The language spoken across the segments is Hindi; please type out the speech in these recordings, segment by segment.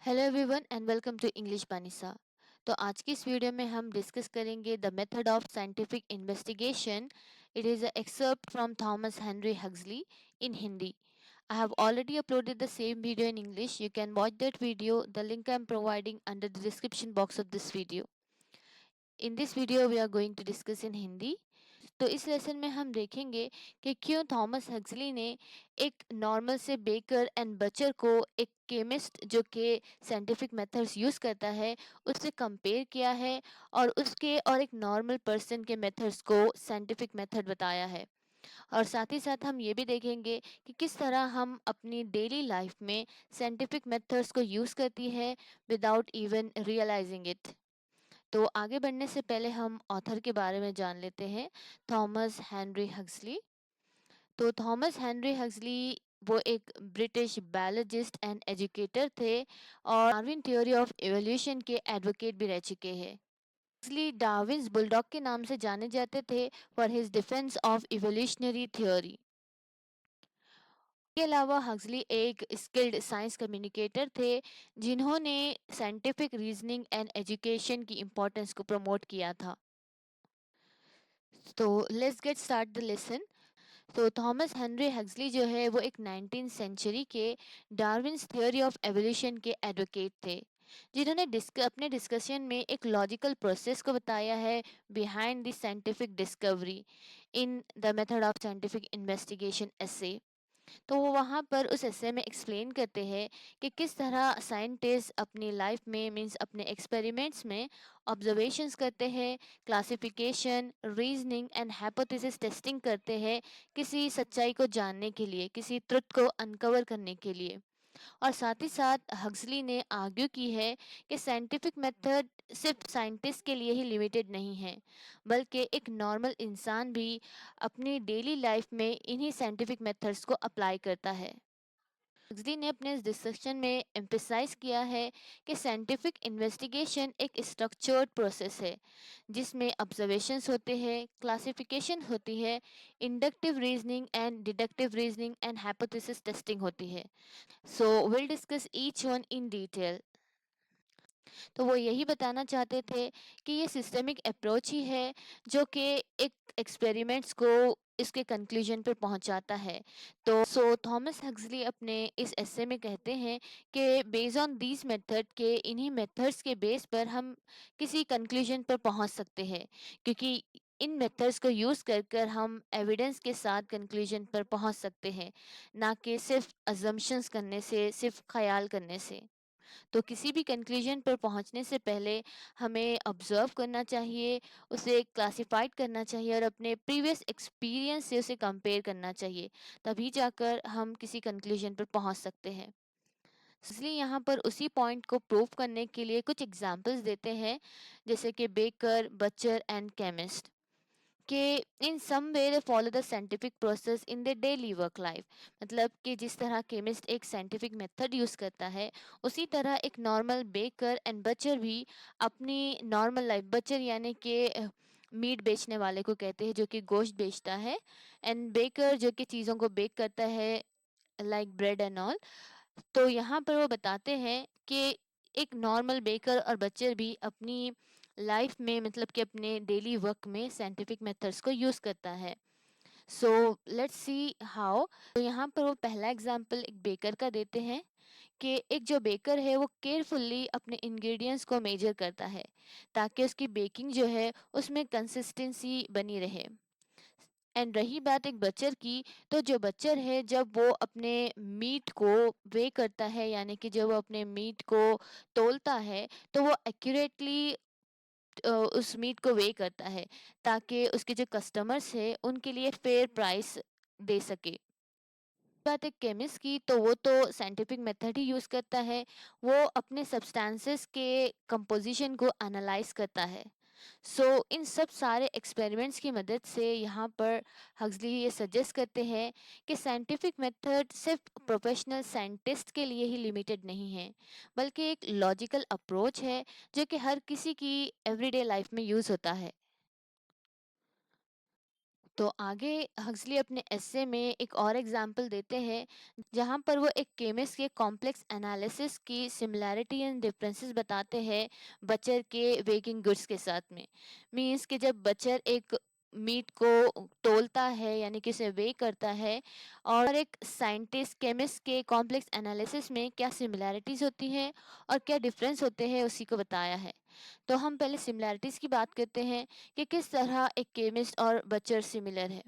Hello everyone and welcome to English बानिसा। तो आज की इस वीडियो में हम डिस्कस करेंगे the method of scientific investigation. It is a excerpt from Thomas Henry Huxley in Hindi. I have already uploaded the same video in English. You can watch that video. The link I am providing under the description box of this video. In this video, we are going to discuss in Hindi. तो इस लेसन में हम देखेंगे कि क्यों थॉमस हक्सली ने एक नॉर्मल से बेकर एंड बचर को एक केमिस्ट जो कि साइंटिफिक मेथड्स यूज़ करता है उससे कंपेयर किया है और उसके और एक नॉर्मल पर्सन के मेथड्स को साइंटिफिक मेथड बताया है। और साथ ही साथ हम ये भी देखेंगे कि किस तरह हम अपनी डेली लाइफ में साइंटिफिक मेथड्स को यूज़ करती है विदाउट इवन रियलाइजिंग इट। तो आगे बढ़ने से पहले हम ऑथर के बारे में जान लेते हैं, थॉमस हेनरी हक्सली। तो थॉमस हेनरी हक्सली वो एक ब्रिटिश बायोलॉजिस्ट एंड एजुकेटर थे और डार्विन थ्योरी ऑफ इवोल्यूशन के एडवोकेट भी रह चुके हैं। हक्सली डार्विन्स बुलडॉग के नाम से जाने जाते थे for his defence of evolutionary theory. के अलावा हक्सली एक स्किल्ड साइंस कम्युनिकेटर थे जिन्होंने साइंटिफिक रीजनिंग एंड एजुकेशन की इम्पोर्टेंस को प्रमोट किया था। तो let's get start the lesson. तो थॉमस हेनरी हक्सली जो है वो एक 19th सेंचुरी के डार्विन्स थ्योरी ऑफ एवोल्यूशन के एडवोकेट थे जिन्होंने अपने डिस्कशन में एक लॉजिकल प्रोसेस को बताया है behind the scientific discovery in the method of scientific investigation essay. तो वो वहाँ पर उस एसे में एक्सप्लेन करते हैं कि किस तरह साइंटिस्ट अपनी लाइफ में मींस अपने एक्सपेरिमेंट्स में ऑब्जर्वेशंस करते हैं, classification, reasoning and hypothesis testing करते हैं किसी सच्चाई को जानने के लिए, किसी ट्रुथ को अनकवर करने के लिए। और साथ ही साथ हक्सली ने आर्ग्यू की है कि साइंटिफिक मेथड सिर्फ साइंटिस्ट के लिए ही लिमिटेड नहीं है, बल्कि एक नॉर्मल इंसान भी अपनी डेली लाइफ में इन्हीं साइंटिफिक मेथड्स को अप्लाई करता है। हक्सली ने अपने इस डिस्कशन में एम्फेसाइज किया है कि साइंटिफिक इन्वेस्टिगेशन एक स्ट्रक्चर्ड प्रोसेस है जिसमें ऑब्जर्वेशंस होते हैं, क्लासिफिकेशन होती है, inductive reasoning and deductive reasoning and hypothesis testing होती है। So we'll discuss each one in detail. तो वो यही बताना चाहते थे कि ये सिस्टमिक अप्रोच ही है जो कि एक एक्सपेरिमेंट्स को इसके कंक्लूजन पर पहुंचाता है। तो थॉमस हक्सली अपने इस एसे में कहते हैं कि बेस्ड ऑन दीज मेथड के इन्हीं मेथड्स के बेस पर हम किसी कंक्लूजन पर पहुंच सकते हैं, क्योंकि इन मेथड्स को यूज़ कर कर हम एविडेंस के साथ कंक्लूजन पर पहुंच सकते हैं, ना कि सिर्फ अजम्पशंस करने से, सिर्फ ख्याल करने से। तो किसी भी कंक्लूजन पर पहुंचने से पहले हमें ऑब्जर्व करना चाहिए, उसे क्लासिफाइड करना चाहिए और अपने प्रीवियस एक्सपीरियंस से उसे कंपेयर करना चाहिए, तभी जाकर हम किसी कंक्लूजन पर पहुंच सकते हैं। इसलिए यहाँ पर उसी पॉइंट को प्रूव करने के लिए कुछ एग्जांपल्स देते हैं, जैसे कि बेकर, बचर एंड केमिस्ट कि in some way they follow the scientific process in the daily work life. मतलब कि जिस तरह केमिस्ट एक साइंटिफिक मेथड यूज़ करता है, उसी तरह एक नॉर्मल बेकर एंड बचर भी अपनी नॉर्मल लाइफ, बचर यानी कि मीट बेचने वाले को कहते हैं जो कि गोश्त बेचता है, एंड बेकर जो कि चीज़ों को बेक करता है लाइक ब्रेड एंड ऑल। तो यहाँ पर वो बताते हैं कि एक नॉर्मल बेकर और बच्चर भी अपनी लाइफ में, मतलब कि अपने डेली वर्क में साइंटिफिक मेथड्स को यूज़ करता है। So let's see how. तो यहाँ पर वो पहला एग्जांपल एक बेकर का देते हैं कि एक जो बेकर है वो केयरफुल्ली अपने इंग्रेडिएंट्स को मेजर करता है ताकि उसकी बेकिंग जो है उसमें कंसिस्टेंसी बनी रहे। एंड रही बात एक बच्चर की, तो जो बच्चर है जब वो अपने मीट को वे करता है, यानी कि जब वो अपने मीट को तोलता है, तो वो एक्यूरेटली उस मीट को वे करता है ताकि उसके जो कस्टमर्स है उनके लिए फेयर प्राइस दे सके। बात है केमिस्ट की, तो वो तो साइंटिफिक मेथड ही यूज़ करता है, वो अपने सब्सटेंसेस के कंपोजिशन को एनालाइज करता है। इन सब सारे एक्सपेरिमेंट्स की मदद से यहाँ पर हक्सली ये सजेस्ट करते हैं कि साइंटिफिक मेथड सिर्फ प्रोफेशनल साइंटिस्ट के लिए ही लिमिटेड नहीं है, बल्कि एक लॉजिकल अप्रोच है जो कि हर किसी की एवरीडे लाइफ में यूज़ होता है। तो आगे हक्सली अपने एस्से में एक और एग्जाम्पल देते हैं, जहाँ पर वो एक केमिस्ट के कॉम्प्लेक्स एनालिसिस की सिमिलैरिटी एंड डिफरेंसेस बताते हैं बचर के वेकिंग गुड्स के साथ में। मीन्स कि जब बचर एक मीट को तोलता है यानी कि उसे वे करता है, और एक साइंटिस्ट केमिस्ट के कॉम्प्लेक्स एनालिसिस में क्या सिमिलैरिटीज होती हैं और क्या डिफरेंस होते हैं उसी को बताया है। तो हम पहले सिमिलैरिटीज की बात करते हैं कि किस तरह एक केमिस्ट और बचर सिमिलर है।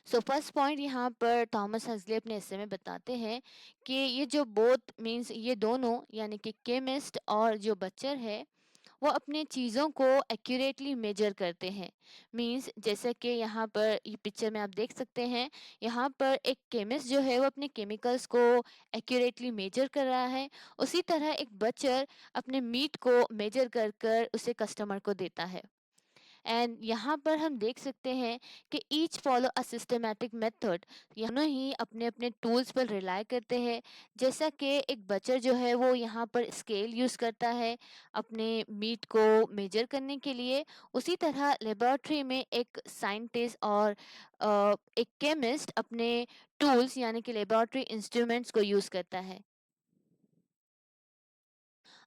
सो फर्स्ट पॉइंट यहाँ पर थॉमस हक्सली अपने एस्से में बताते हैं कि ये जो बोथ मीन्स ये दोनों यानी कि केमिस्ट और जो बचर है वो अपने चीज़ों को एक्यूरेटली मेजर करते हैं। मीन्स जैसे कि यहाँ पर ये पिक्चर में आप देख सकते हैं, यहाँ पर एक केमिस्ट जो है वो अपने केमिकल्स को एक्यूरेटली मेजर कर रहा है, उसी तरह एक बचर अपने मीट को मेजर कर कर उसे कस्टमर को देता है। एंड यहाँ पर हम देख सकते हैं कि each follow a systematic method, दोनों ही अपने अपने टूल्स पर रिलाय करते हैं। जैसा कि एक बचर जो है वो यहाँ पर स्केल यूज़ करता है अपने मीट को मेजर करने के लिए, उसी तरह लेबोरेटरी में एक साइंटिस्ट और एक केमिस्ट अपने टूल्स यानी कि लेबोरेटरी इंस्ट्रूमेंट्स को यूज़ करता है।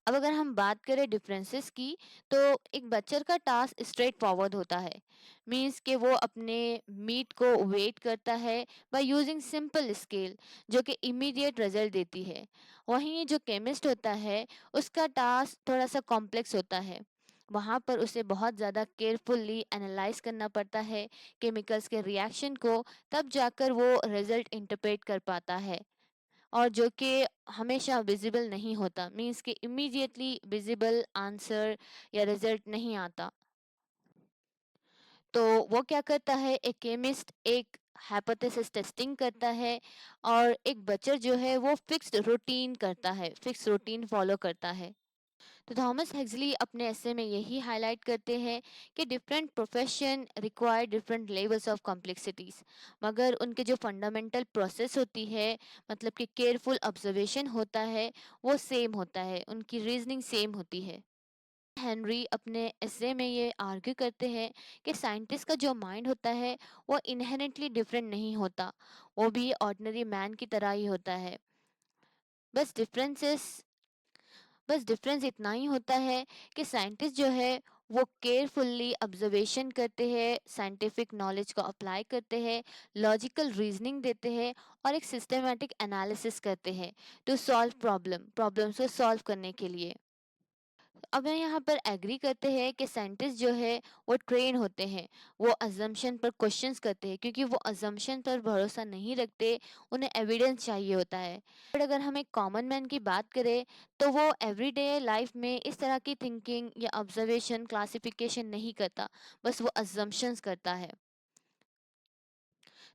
अब अगर हम बात करें डिफरेंसेस की, तो एक बच्चर का टास्क स्ट्रेट फॉरवर्ड होता है। मीन्स कि वो अपने मीट को वेट करता है बाय यूजिंग सिंपल स्केल, जो कि इमीडिएट रिजल्ट देती है। वहीं जो केमिस्ट होता है उसका टास्क थोड़ा सा कॉम्प्लेक्स होता है। वहाँ पर उसे बहुत ज़्यादा केयरफुल्ली एनालाइज करना पड़ता है केमिकल्स के रिएक्शन को, तब जाकर वो रिजल्ट इंटरप्रेट कर पाता है, और जो कि हमेशा विजिबल नहीं होता। मीन्स कि इमीडिएटली विजिबल आंसर या रिजल्ट नहीं आता। तो वो क्या करता है, एक केमिस्ट एक हाइपोथेसिस टेस्टिंग करता है, और एक बचर जो है वो फिक्स्ड रूटीन करता है, फिक्स रूटीन फॉलो करता है। तो थॉमस हेक्सली अपने ऐसे में यही हाईलाइट करते हैं कि different profession require different levels of complexities, मगर उनके जो फंडामेंटल प्रोसेस होती है, मतलब कि केयरफुल ऑब्जर्वेशन होता है, वो सेम होता है, उनकी रीजनिंग सेम होती है। हेनरी अपने एसे में ये आर्ग्यू करते हैं कि साइंटिस्ट का जो माइंड होता है वो इनहेरेंटली डिफरेंट नहीं होता, वो भी ऑर्डिनरी मैन की तरह ही होता है। बस डिफरेंसेस बस डिफरेंस इतना ही होता है कि साइंटिस्ट जो है वो केयरफुल्ली ऑब्जर्वेशन करते हैं, साइंटिफिक नॉलेज को अप्लाई करते हैं, लॉजिकल रीजनिंग देते हैं, और एक सिस्टमेटिक एनालिसिस करते हैं टू सॉल्व प्रॉब्लम्स को सॉल्व करने के लिए। अब हम यहाँ पर एग्री करते हैं कि साइंटिस्ट जो है वो ट्रेन होते हैं, वो अजम्पशन पर क्वेश्चंस करते हैं, क्योंकि वो अजम्पशन पर भरोसा नहीं रखते, उन्हें एविडेंस चाहिए होता है। बट अगर हम एक कॉमन मैन की बात करें, तो वो एवरीडे लाइफ में इस तरह की थिंकिंग या ऑब्जर्वेशन क्लासिफिकेशन नहीं करता, बस वो अजम्पशंस करता है।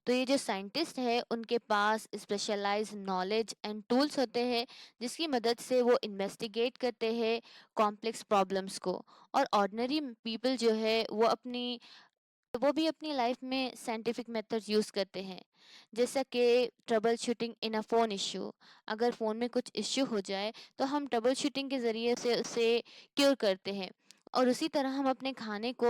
तो ये जो साइंटिस्ट है उनके पास स्पेशलाइज नॉलेज एंड टूल्स होते हैं, जिसकी मदद से वो इन्वेस्टिगेट करते हैं कॉम्प्लेक्स प्रॉब्लम्स को, और ऑर्डिनरी पीपल जो है वो भी अपनी लाइफ में साइंटिफिक मेथड्स यूज़ करते हैं। जैसा कि trouble shooting in a phone issue, अगर फ़ोन में कुछ इश्यू हो जाए तो हम ट्रबल शूटिंग के ज़रिए से उसे क्योर करते हैं। और उसी तरह हम अपने खाने को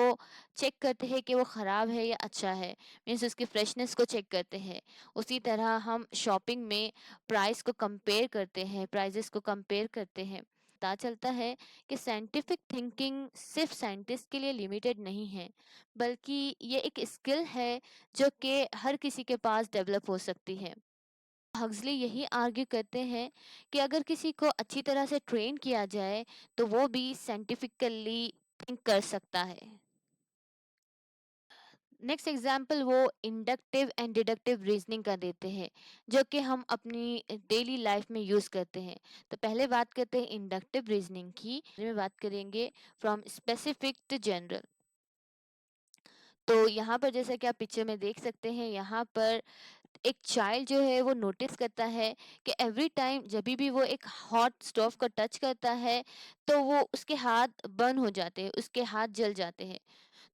चेक करते हैं कि वो ख़राब है या अच्छा है, मीन्स उसकी फ्रेशनेस को चेक करते हैं। उसी तरह हम शॉपिंग में प्राइजेस को कंपेयर करते हैं। पता चलता है कि साइंटिफिक थिंकिंग सिर्फ साइंटिस्ट के लिए लिमिटेड नहीं है, बल्कि ये एक स्किल है जो कि हर किसी के पास डेवलप हो सकती है। हक्सली यही आर्ग्यू करते हैं कि अगर किसी को अच्छी तरह से ट्रेन किया जाए तो वो भी साइंटिफिकली थिंक कर सकता है। नेक्स्ट एग्जाम्पल वो इंडक्टिव एंड डिडक्टिव रीजनिंग का देते हैं, जो कि हम अपनी डेली लाइफ में यूज़ करते हैं। तो पहले बात करते हैं इंडक्टिव रीजनिंग की, में बात करेंगे फ्रॉम स्पेसिफिक टू जनरल। तो यहाँ पर जैसा कि आप पिक्चर में देख सकते हैं, यहाँ पर एक चाइल्ड जो है वो नोटिस करता है कि एवरी टाइम जब भी वो एक हॉट स्टोव को टच करता है तो वो उसके हाथ बर्न हो जाते हैं, उसके हाथ जल जाते हैं।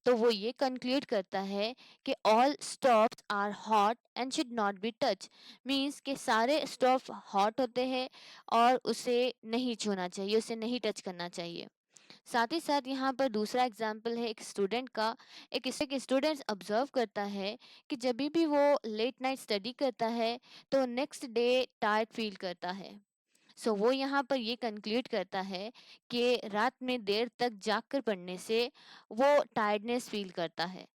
तो वो ये कंक्लूड करता है कि all stoves are hot and should not be touch, means कि सारे स्टोव हॉट होते हैं और उसे नहीं छूना चाहिए, उसे नहीं टच करना चाहिए। साथ ही साथ यहाँ पर दूसरा एग्जाम्पल है एक स्टूडेंट का। एक स्टूडेंट ऑब्जर्व करता है कि जब भी वो लेट नाइट स्टडी करता है तो नेक्स्ट डे टायर्ड फील करता है। सो वो यहाँ पर ये कंक्लूड करता है कि रात में देर तक जाग कर पढ़ने से वो टायर्डनेस फील करता है,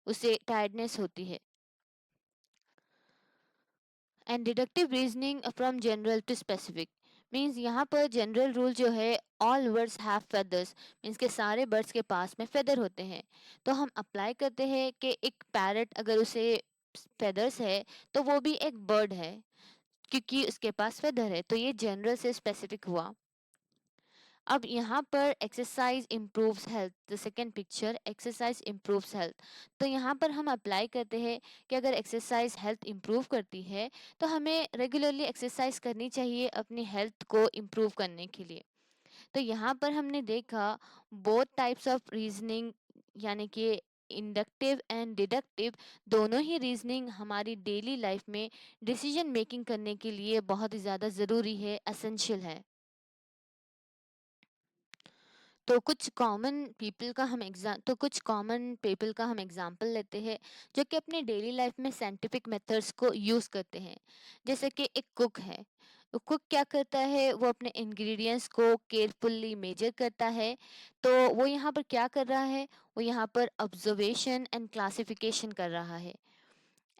उसे टायर्डनेस होती है। And deductive reasoning from general to specific means यहाँ पर जनरल रूल जो है all birds have feathers means के सारे बर्ड्स के पास में फेदर होते हैं। तो हम अप्लाई करते हैं कि एक पैरट अगर उसे फेदर्स है तो वो भी एक बर्ड है क्योंकि उसके पास फेदर है। तो ये जनरल से स्पेसिफिक हुआ। अब यहाँ पर exercise improves health, the second picture exercise improves health. तो यहाँ पर हम अप्लाई करते हैं कि अगर एक्सरसाइज हेल्थ इम्प्रूव करती है तो हमें रेगुलरली एक्सरसाइज करनी चाहिए अपनी हेल्थ को इम्प्रूव करने के लिए। तो यहाँ पर हमने देखा बोथ टाइप्स ऑफ रीजनिंग, यानी कि इंडक्टिव एंड डिडक्टिव, दोनों ही रीजनिंग हमारी डेली लाइफ में डिसीजन मेकिंग करने के लिए बहुत ही ज़्यादा ज़रूरी है, एसेंशियल है। कुछ कॉमन पीपल का हम एग्जांपल लेते हैं जो कि अपने डेली लाइफ में साइंटिफिक मेथड्स को यूज़ करते हैं। जैसे कि एक कुक है, तो कुक क्या करता है, वो अपने इंग्रेडिएंट्स को केयरफुल्ली मेजर करता है। तो वो यहाँ पर क्या कर रहा है, वो यहाँ पर ऑब्जर्वेशन एंड क्लासिफिकेशन कर रहा है।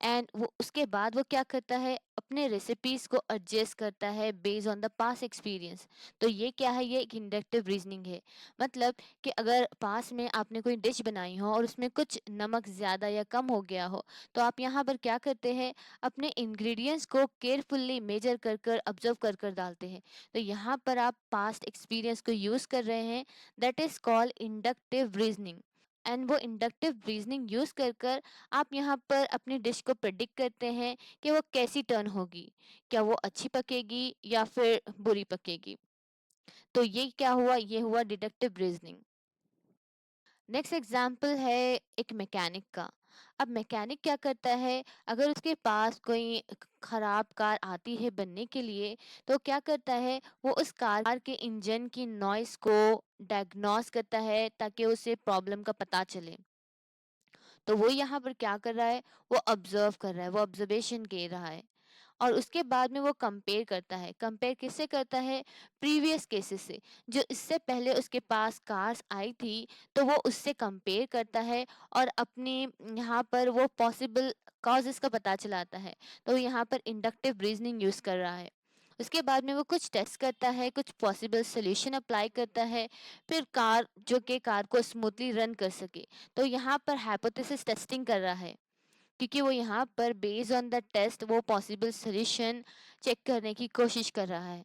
एंड वो उसके बाद वो क्या करता है, अपने रेसिपीज को एडजस्ट करता है based on the past experience. तो ये क्या है, ये एक इंडक्टिव रीजनिंग है। मतलब कि अगर पास में आपने कोई डिश बनाई हो और उसमें कुछ नमक ज़्यादा या कम हो गया हो, तो आप यहाँ पर क्या करते हैं, अपने इंग्रेडिएंट्स को केयरफुल्ली मेजर कर कर ऑब्जर्व कर कर डालते हैं। तो यहाँ पर आप पास्ट एक्सपीरियंस को यूज़ कर रहे हैं, that is called inductive reasoning. And वो इंडक्टिव रीजनिंग यूज कर कर आप यहाँ पर अपनी डिश को प्रेडिक्ट करते हैं कि वो कैसी टर्न होगी, क्या वो अच्छी पकेगी या फिर बुरी पकेगी। तो ये क्या हुआ, ये हुआ डिडक्टिव रीजनिंग। नेक्स्ट एग्जाम्पल है एक मैकेनिक का। अब मैकेनिक क्या करता है, अगर उसके पास कोई खराब कार आती है बनने के लिए, तो क्या करता है, वो उस कार के इंजन की नॉइस को डायग्नोस करता है ताकि उसे प्रॉब्लम का पता चले। तो वो यहाँ पर क्या कर रहा है, वो ऑब्जर्व कर रहा है, वो ऑब्जर्वेशन कर रहा है। और उसके बाद में वो कंपेयर करता है। कंपेयर किससे करता है, प्रीवियस केसेस से, जो इससे पहले उसके पास कार्स आई थी, तो वो उससे कंपेयर करता है और अपनी यहाँ पर वो पॉसिबल कॉजेस का पता चलाता है। तो यहाँ पर इंडक्टिव रीजनिंग यूज कर रहा है। उसके बाद में वो कुछ टेस्ट करता है, कुछ पॉसिबल सोल्यूशन अप्लाई करता है, फिर कार जो कि कार को स्मूथली रन कर सके। तो यहाँ पर हाइपोथेसिस टेस्टिंग कर रहा है, क्योंकि वो यहाँ पर बेस्ड ऑन द टेस्ट वो पॉसिबल सॉल्यूशन चेक करने की कोशिश कर रहा है।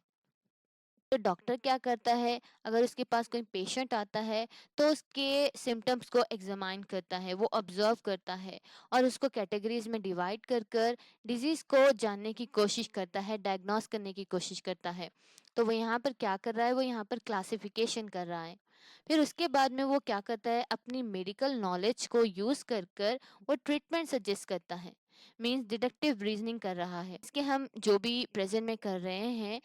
तो डॉक्टर क्या करता है, अगर उसके पास कोई पेशेंट आता है तो उसके सिम्टम्स को एग्जामाइन करता है, वो ऑब्जर्व करता है और उसको कैटेगरीज में डिवाइड कर कर डिजीज को जानने की कोशिश करता है, डायग्नोस करने की कोशिश करता है। तो वो यहाँ पर क्या कर रहा है, वो यहाँ पर क्लासिफिकेशन कर रहा है। फिर उसके बाद में वो क्या करता है, अपनी मेडिकल नॉलेज को यूज कर कर वो ट्रीटमेंट सजेस्ट करता है। मीन्स डिडक्टिव रीजनिंग कर रहा है। इसके हम जो भी प्रेजेंट में कर रहे हैं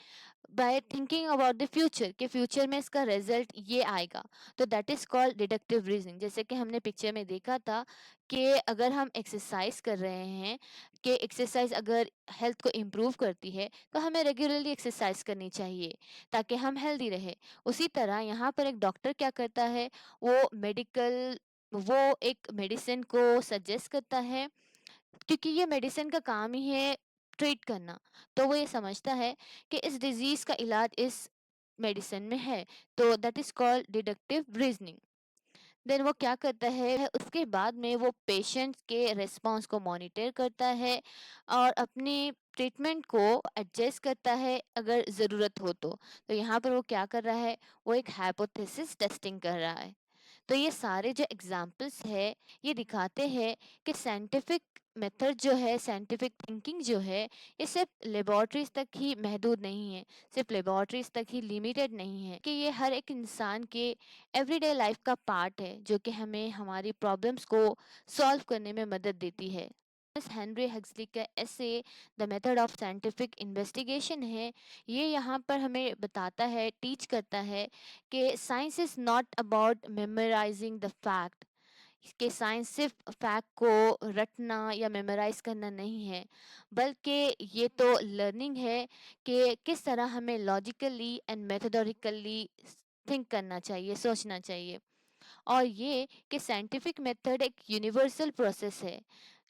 by thinking about the future, के फ्यूचर में इसका रिजल्ट ये आएगा, तो that is called deductive reasoning. जैसे कि हमने पिक्चर में देखा था कि अगर हम एक्सरसाइज कर रहे हैं, कि एक्सरसाइज अगर हेल्थ को इम्प्रूव करती है तो हमें रेगुलरली एक्सरसाइज करनी चाहिए ताकि हम हेल्दी रहे। उसी तरह यहाँ पर एक डॉक्टर क्या करता है, वो एक मेडिसिन को सजेस्ट करता है, क्योंकि ये मेडिसिन का काम ही है ट्रीट करना। तो वो ये समझता है कि इस डिजीज का इलाज इस मेडिसिन में है, तो that is called deductive reasoning. Then वो क्या करता है, उसके बाद में वो पेशेंट्स के रिस्पांस को मॉनिटर करता है और अपनी ट्रीटमेंट को एडजस्ट करता है अगर ज़रूरत हो तो यहाँ पर वो क्या कर रहा है, वो एक हाइपोथेसिस टेस्टिंग कर रहा है। तो ये सारे जो एग्जाम्पल्स है, ये दिखाते हैं कि साइंटिफिक मेथड जो है, साइंटिफिक थिंकिंग जो है, ये सिर्फ लेबोरेटरीज तक ही महदूद नहीं है, सिर्फ लेबोरेटरीज तक ही लिमिटेड नहीं है, कि ये हर एक इंसान के एवरीडे लाइफ का पार्ट है जो कि हमें हमारी प्रॉब्लम्स को सॉल्व करने में मदद देती है। हेनरी हक्सली का एसे the method of scientific investigation है। ये यहाँ पर हमें बताता है, टीच करता है कि science is not about memorising the fact, कि साइंस सिर्फ फैक्ट को रटना या मेमोराइज करना नहीं है, बल्कि ये तो लर्निंग है कि किस तरह हमें लॉजिकली एंड मेथोडोरिकली थिंक करना चाहिए, सोचना चाहिए। और ये कि साइंटिफिक मेथड एक यूनिवर्सल प्रोसेस है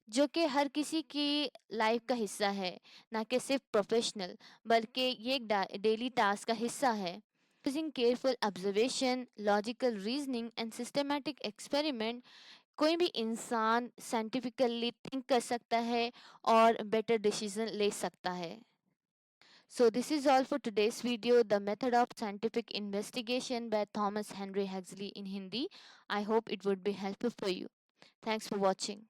जो कि हर किसी की लाइफ का हिस्सा है, ना कि सिर्फ प्रोफेशनल, बल्कि ये एक डेली टास्क का हिस्सा है। Using careful observation, logical reasoning and systematic experiment, कोई भी इंसान साइंटिफिकली थिंक कर सकता है और बेटर डिसीजन ले सकता है। So this is all for today's video, The Method of Scientific Investigation by Thomas Henry Huxley in Hindi. I hope it would be helpful for you. Thanks for watching.